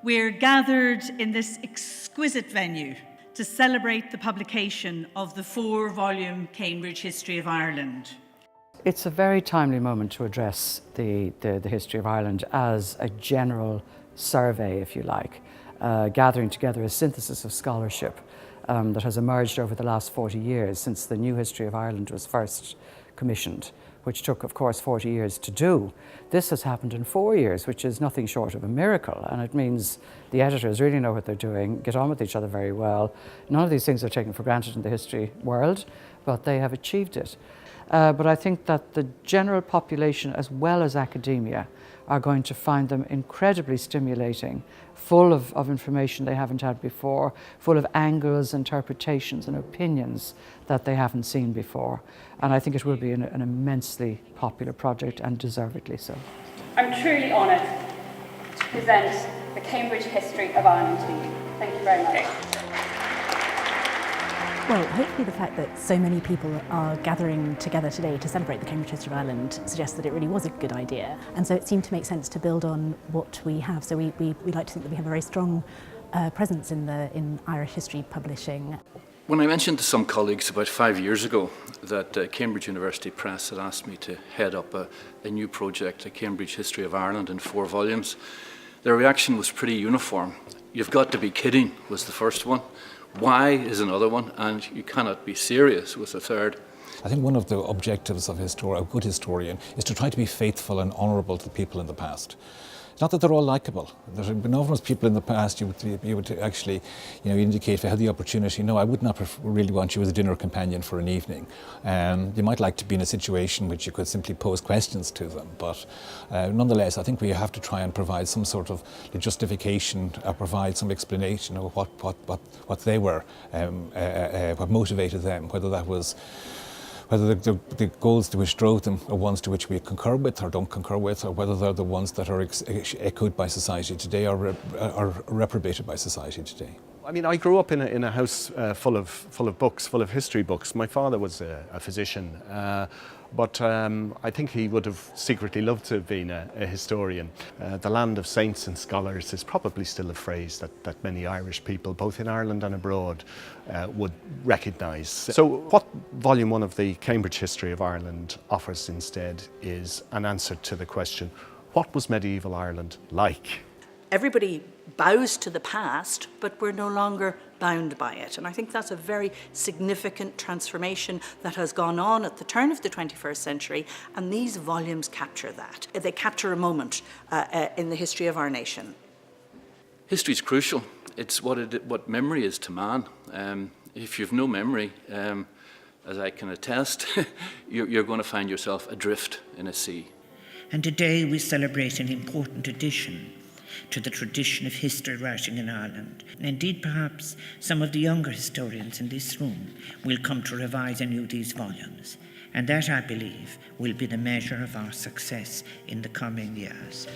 We're gathered in this exquisite venue to celebrate the publication of the 4-volume Cambridge History of Ireland. It's a very timely moment to address the history of Ireland as a general survey, if you like, gathering together a synthesis of scholarship that has emerged over the last 40 years since the new history of Ireland was first commissioned, which took, of course, 40 years to do. This has happened in 4 years, which is nothing short of a miracle, and it means the editors really know what they're doing, get on with each other very well. None of these things are taken for granted in the history world, but they have achieved it. But I think that the general population, as well as academia, are going to find them incredibly stimulating, full of information they haven't had before, full of angles, interpretations and opinions that they haven't seen before. And I think it will be an immensely popular project, and deservedly so. I'm truly honoured to present the Cambridge History of Ireland to you. Thank you very much. Well, hopefully the fact that so many people are gathering together today to celebrate the Cambridge History of Ireland suggests that it really was a good idea. And so it seemed to make sense to build on what we have. So we like to think that we have a very strong presence in Irish history publishing. When I mentioned to some colleagues about 5 years ago that Cambridge University Press had asked me to head up a new project, a Cambridge History of Ireland in 4 volumes, their reaction was pretty uniform. "You've got to be kidding," was the first one. "Why" is another one, and "you cannot be serious" was a third. I think one of the objectives of a good historian is to try to be faithful and honourable to the people in the past. It's not that they're all likeable. There have been numerous people in the past you would actually, indicate if I had the opportunity, no, I would not really want you as a dinner companion for an evening. You might like to be in a situation which you could simply pose questions to them, but nonetheless, I think we have to try and provide some sort of justification, provide some explanation of what they were, what motivated them, whether the goals to which drove them are ones to which we concur with or don't concur with, or whether they're the ones that are echoed by society today or reprobated by society today. I mean, I grew up in a house full of books, full of history books. My father was a physician, but I think he would have secretly loved to have been a historian. The land of saints and scholars is probably still a phrase that many Irish people, both in Ireland and abroad, would recognise. So what Volume 1 of the Cambridge History of Ireland offers instead is an answer to the question, what was medieval Ireland like? Everybody bows to the past, but we're no longer bound by it. And I think that's a very significant transformation that has gone on at the turn of the 21st century, and these volumes capture that. They capture a moment in the history of our nation. History is crucial. It's what memory is to man. If you've no memory, as I can attest, you're going to find yourself adrift in a sea. And today we celebrate an important addition to the tradition of history writing in Ireland. Indeed, perhaps some of the younger historians in this room will come to revise anew these volumes, and that, I believe, will be the measure of our success in the coming years.